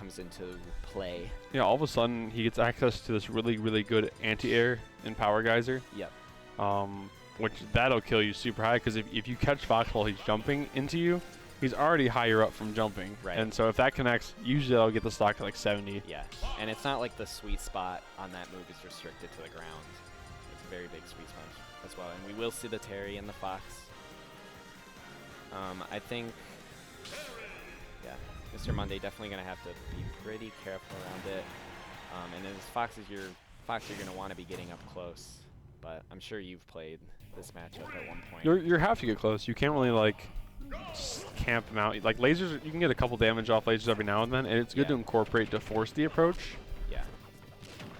comes into play. Yeah, all of a sudden he gets access to this really, really good anti-air and power geyser. Yep. Which that'll kill you super high, because if you catch Fox while he's jumping into you, he's already higher up from jumping. Right. And so if that connects, usually I'll get the stock at like 70. Yeah, and it's not like the sweet spot on that move is restricted to the ground. It's a very big sweet spot as well. And we will see the Terry and the Fox. I think, yeah, Mr. Monday definitely going to have to be pretty careful around it. And as Fox, you're going to want to be getting up close. But I'm sure you've played this matchup at one point. You have to get close. You can't really like camp them out. Like lasers, you can get a couple damage off lasers every now and then, and it's good to incorporate to force the approach. Yeah.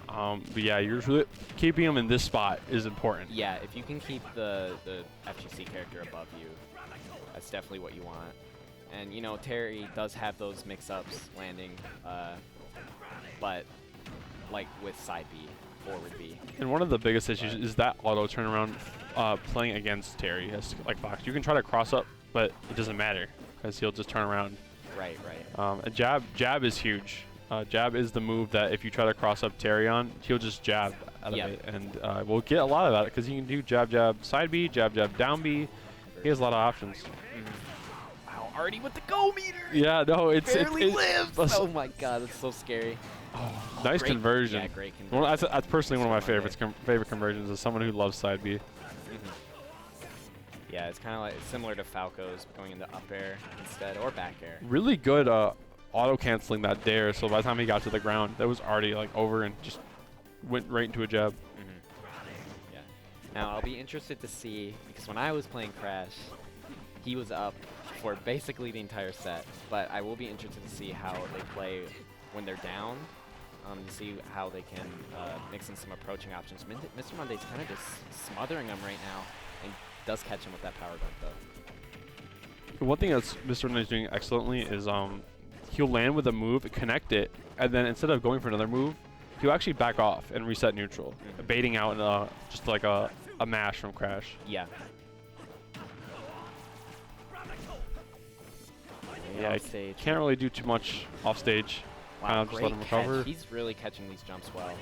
But yeah, you're really keeping them in this spot is important. Yeah, if you can keep the FGC character above you, that's definitely what you want. And you know, Terry does have those mix-ups landing, but like with side B, forward B. And one of the biggest issues is that auto turnaround playing against Terry as like Fox. You can try to cross up, but it doesn't matter because he'll just turn around. Right, right. A jab is huge. Jab is the move that if you try to cross up Terry on, he'll just jab out of it. And we'll get a lot of that because he can do jab, jab, side B, jab, jab, down B. He has a lot of options. Wow, already with the go meter! Yeah, no, it's... Barely lives! Oh my god, that's so scary. Oh, nice conversion. Yeah, great conversion. Well, that's personally one of my favorites. Favorite conversions is someone who loves side B. Yeah, it's kind of like similar to Falco's going into up air instead, or back air. Really good auto canceling that dare. So by the time he got to the ground, that was already like over and just went right into a jab. Yeah. Now I'll be interested to see, because when I was playing Crash, he was up for basically the entire set. But I will be interested to see how they play when they're down. To see how they can mix in some approaching options. Mr. Monday's kind of just smothering him right now, and does catch him with that power dunk though. One thing that Mr. Monday's doing excellently is he'll land with a move, connect it, and then instead of going for another move, he'll actually back off and reset neutral, baiting out just like a mash from Crash. Yeah. Yeah, can't really do too much off stage. Wow, just let him recover. He's really catching these jumps well.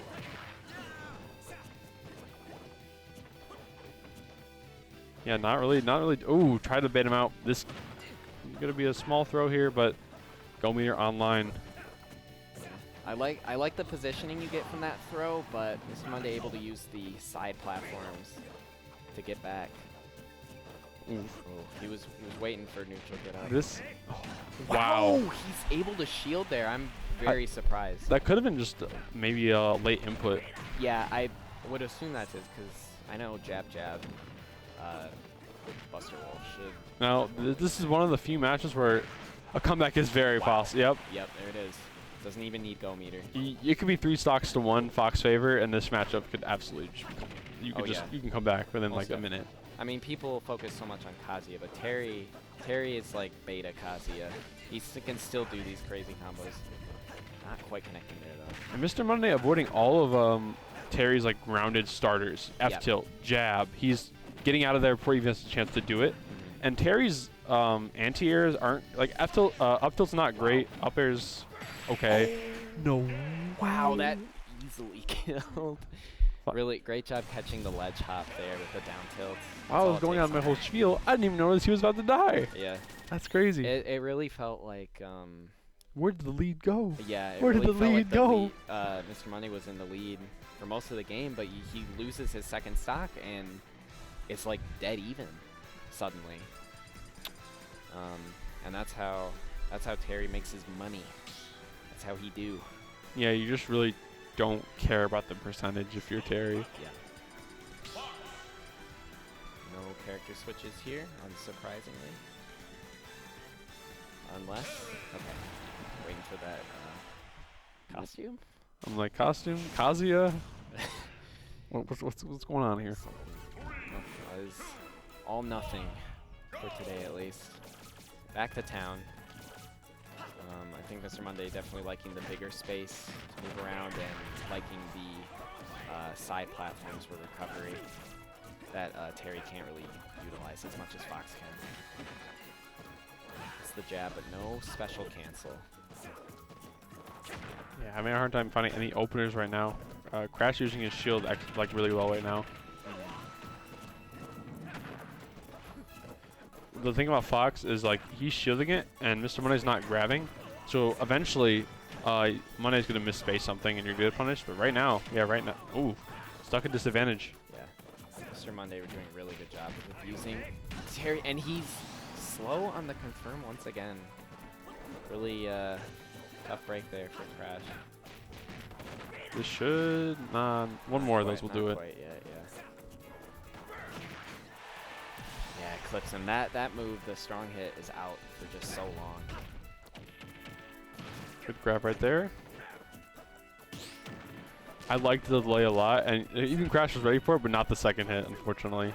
Yeah, not really. Ooh, try to bait him out. This is gonna be a small throw here, but go meter online. I like the positioning you get from that throw, but Mr. Monday able to use the side platforms to get back. Oof. Oh, he was waiting for neutral get up. Wow. He's able to shield there. I'm very surprised. That could have been just maybe a late input. Yeah, I would assume that's it because I know jab jab. Buster Wolf should. Now this is one of the few matches where a comeback is very possible. Yep. Yep, there it is. Doesn't even need go meter. It could be 3 stocks to 1 Fox favor, and this matchup could absolutely just become. You can come back within like a minute. I mean, people focus so much on Kazuya, but Terry is like beta Kazuya. He can still do these crazy combos. Not quite connecting there though. And Mr. Monday avoiding all of Terry's like grounded starters. F tilt, jab. He's getting out of there before he even has a chance to do it. And Terry's anti-airs aren't like F tilt. Up tilt's not great. Up air's okay. No. Wow, that easily killed. Really great job catching the ledge hop there with the down tilt. I was going on my whole spiel. I didn't even notice he was about to die. Yeah. That's crazy. It really felt like. Where did the lead go? Yeah. Where did the lead go? Mr. Money was in the lead for most of the game, but he loses his second stock and it's like dead even suddenly. And that's how Terry makes his money. That's how he do. Yeah, you just really don't care about the percentage if you're Terry. Yeah. No character switches here, unsurprisingly. Unless, okay, waiting for that costume. I'm like, costume, Kazuya. What's going on here? That is all nothing for today, at least. Back to town. I think Mr. Monday definitely liking the bigger space to move around and liking the side platforms for recovery that Terry can't really utilize as much as Fox can. It's the jab, but no special cancel. Yeah, having a hard time finding any openers right now. Crash using his shield like really well right now. The thing about Fox is like he's shielding it and Mr. Monday's not grabbing. So eventually Monday's gonna misspace something and you're gonna get punished. But right now, ooh, stuck at disadvantage. Yeah, Mr. Monday were doing a really good job of using Terry, and he's slow on the confirm once again. Really tough break there for Crash. This should one more of those will do it. Quite yet, yeah, clips him. That move, the strong hit, is out for just so long. Good grab right there. I liked the delay a lot, and even Crash was ready for it, but not the second hit, unfortunately.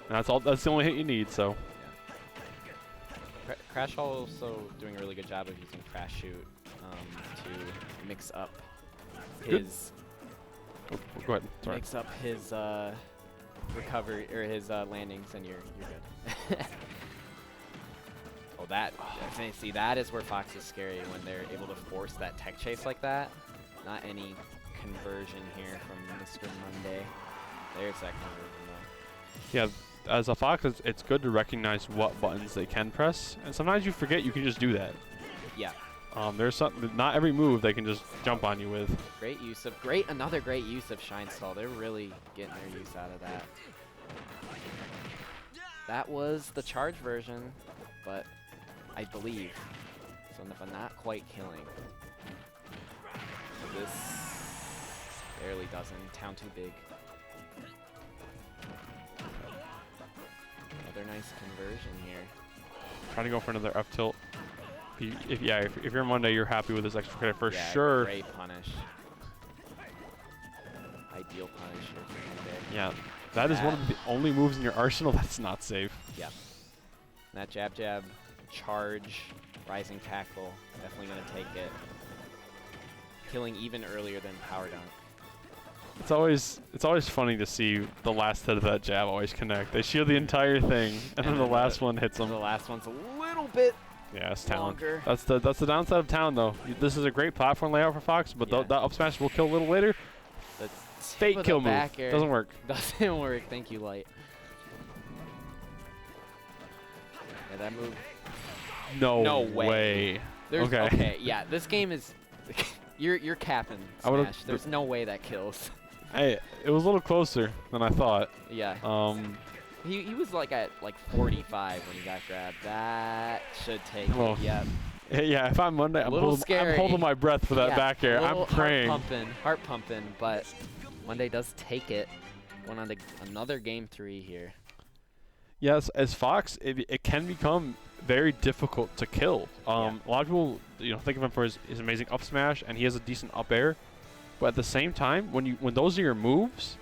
And that's the only hit you need. So. Yeah. Crash also doing a really good job of using Crash Shoot to mix up his. Oh, go ahead. Sorry. Mix up his recovery or his landings, and you're good. Oh, see, that is where Fox is scary when they're able to force that tech chase like that. Not any conversion here from Mr. Monday. There's that conversion though. Yeah, as a Fox, it's good to recognize what buttons they can press, and sometimes you forget you can just do that. Yeah. There's not every move they can just jump on you with. Another great use of Shine Stall. They're really getting their use out of that. That was the charge version, but I believe, but not quite killing. This barely doesn't. Town too big. Another nice conversion here. Trying to go for another up tilt. If you're Monday, you're happy with this extra credit for sure. Great punish. Ideal punish here for Monday. Yeah, that is one of the only moves in your arsenal that's not safe. Yeah. That jab, charge, rising tackle, definitely gonna take it. Killing even earlier than power dunk. It's always funny to see the last hit of that jab always connect. They shield the entire thing, and then the last one hits them. The last one's a little bit. Yeah, it's talent. Longer. That's the downside of Town, though. This is a great platform layout for Fox, but that up smash will kill a little later. The fake kill move doesn't work. Doesn't work. Thank you, Light. Yeah, that move. No way. Okay. Yeah, this game is. You're capping Smash. There's no way that kills. Hey, it was a little closer than I thought. Yeah. He was like at 45 when he got grabbed. That should take it. Yep. Yeah, if I'm Monday, I'm holding my breath for that back air. I'm praying. Heart pumping, but Monday does take it. Went on to another game 3 here. Yes, as Fox, it can become very difficult to kill. A lot of people, think of him for his amazing up smash, and he has a decent up air. But at the same time, when those are your moves,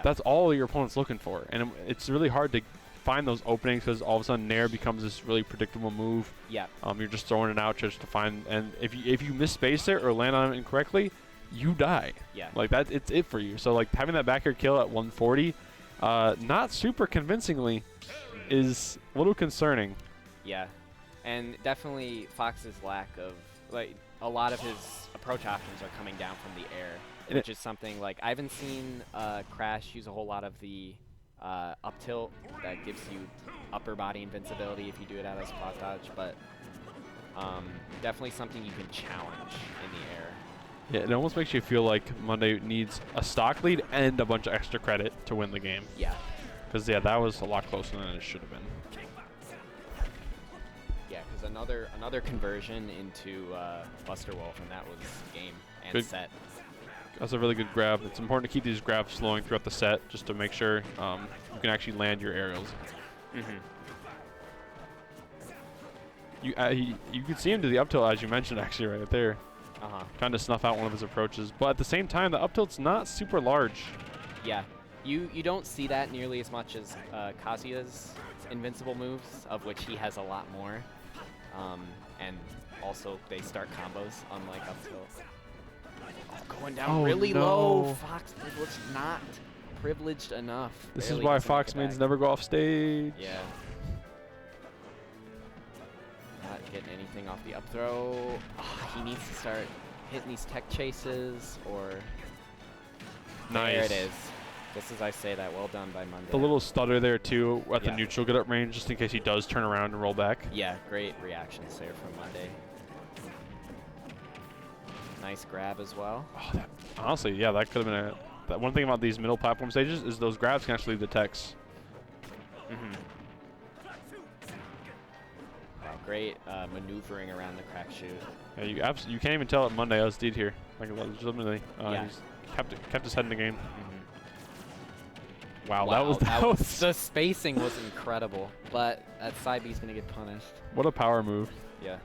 that's all your opponent's looking for, and it's really hard to find those openings because all of a sudden Nair becomes this really predictable move. Yeah. You're just throwing it out just to find, and if you misspace it or land on it incorrectly, you die. Yeah. Like that, it's it for you. So like having that back air kill at 140, not super convincingly, is a little concerning. Yeah, and definitely Fox's lack of a lot of his approach options are coming down from the air, which is something like I haven't seen Crash use a whole lot of the up tilt that gives you upper body invincibility if you do it out as spot dodge, but definitely something you can challenge in the air. Yeah, it almost makes you feel like Monday needs a stock lead and a bunch of extra credit to win the game. Yeah. Because, that was a lot closer than it should have been. Yeah, because another conversion into Buster Wolf, and that was game and set. That's a really good grab. It's important to keep these grabs flowing throughout the set just to make sure you can actually land your aerials. You can see him do the up tilt, as you mentioned, actually, right there. Trying to snuff out one of his approaches. But at the same time, the up tilt's not super large. Yeah. You don't see that nearly as much as Kazuya's invincible moves, of which he has a lot more. And also, they start combos, unlike up tilt. Going down really low. Fox privileged, not privileged enough. This is why Fox mains never go off stage. Yeah. Not getting anything off the up throw. He needs to start hitting these tech chases or... Nice. There it is. Just as I say that, well done by Monday. The little stutter there too at the Yeah. neutral get up range, just in case he does turn around and roll back. Yeah, great reactions there from Monday. Nice grab as well. Oh, that, honestly, yeah, that could have been a. That one thing about these middle platform stages is those grabs can actually leave the techs. Wow, great maneuvering around the crack shoot. Yeah, you can't even tell it Monday LSD'd here. Like legitimately, Yeah. he's kept his head in the game. Wow, Wow, that was the spacing was incredible, but that side B's gonna get punished. what a power move. Yeah.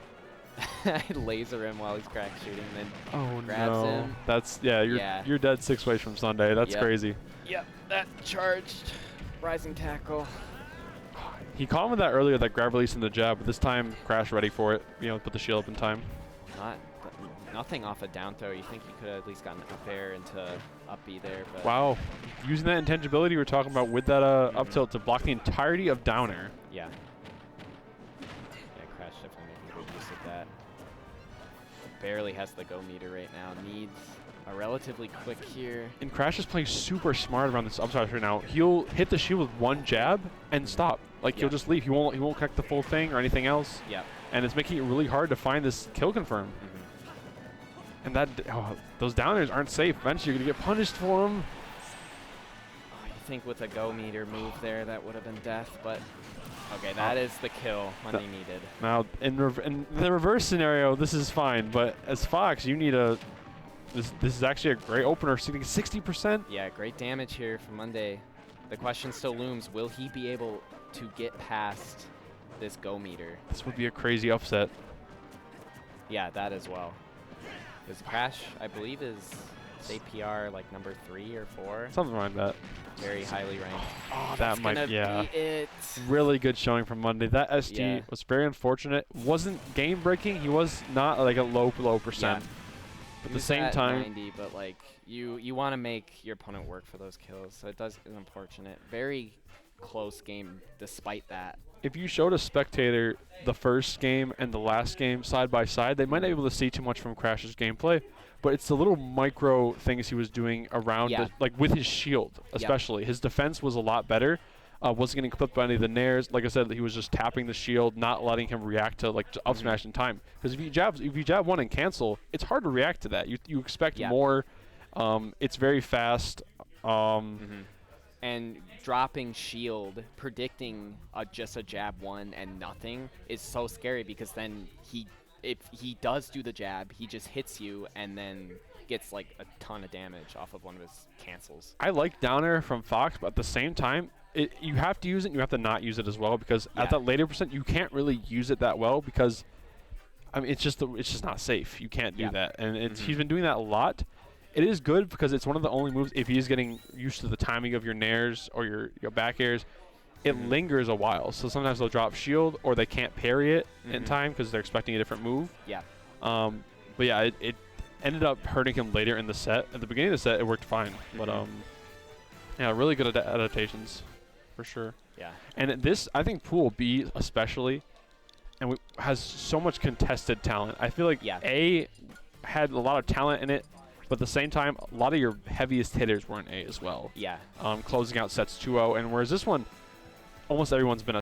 Laser him while he's crack shooting, then Oh grabs no, him. that's you're dead 6 ways from Sunday. That's Yep. crazy. Yep, that charged rising tackle. He caught him with that earlier, that grab release in the jab, but this time Crash ready for it. You know, put the shield up in time. Nothing off a down throw. You think you could have at least gotten up air into up B there, but Wow, using that intangibility we were talking about with that up tilt to block the entirety of down air. yeah. Yeah, Crash definitely making good use of that. Barely has the go meter right now. Needs a relatively quick here. And Crash is playing super smart around this up smash right now. He'll hit the shield with one jab and stop. Like he'll just leave. He won't connect the full thing or anything else. Yeah. And it's making it really hard to find this kill confirm. And that those downers aren't safe. Eventually, you're gonna get punished for them. Oh, you think with a go meter move there, that would have been death, but okay, that is the kill Monday needed. Now, in the reverse scenario, this is fine. But as Fox, you need a. This is actually a great opener, sitting 60%. Yeah, great damage here from Monday. The question still looms: will he be able to get past this go meter? This would be a crazy upset. Yeah, that as well. Because Crash, I believe, is APR like number 3 or 4. Something like that. Very highly ranked. Oh, that might, Be it. Really good showing from Monday. That SD Yeah. was very unfortunate. Wasn't game breaking. He was not like a low percent. Yeah. But at He the was same at time, 90, but like you want to make your opponent work for those kills, so it is unfortunate. Very close game despite that. if you showed a spectator the first game and the last game side by side, they might not be able to see too much from Crash's gameplay. But it's the little micro things he was doing around, like with his shield, especially. His defense was a lot better. Wasn't getting clipped by any of the nairs. Like I said, he was just tapping the shield, not letting him react to like up smash in time. Because if you jab one and cancel, it's hard to react to that. You expect more. It's very fast. And dropping shield, predicting just a jab one and nothing is so scary, because then if he does do the jab, he just hits you and then gets like a ton of damage off of one of his cancels. I like down air from Fox, but at the same time, you have to use it and you have to not use it as well, because at that later percent, you can't really use it that well, because I mean, it's just not safe. You can't do that. And he's been doing that a lot. It is good because it's one of the only moves, if he's getting used to the timing of your nairs or your back airs, it lingers a while. So sometimes they'll drop shield or they can't parry it in time because they're expecting a different move. But yeah, it ended up hurting him later in the set. At the beginning of the set, it worked fine. But yeah, really good adaptations for sure. Yeah. And this, I think Pool B especially, and has so much contested talent. I feel like A had a lot of talent in it, but at the same time, a lot of your heaviest hitters were in A as well. Yeah. Closing out sets 2-0, and whereas this one, almost everyone's been a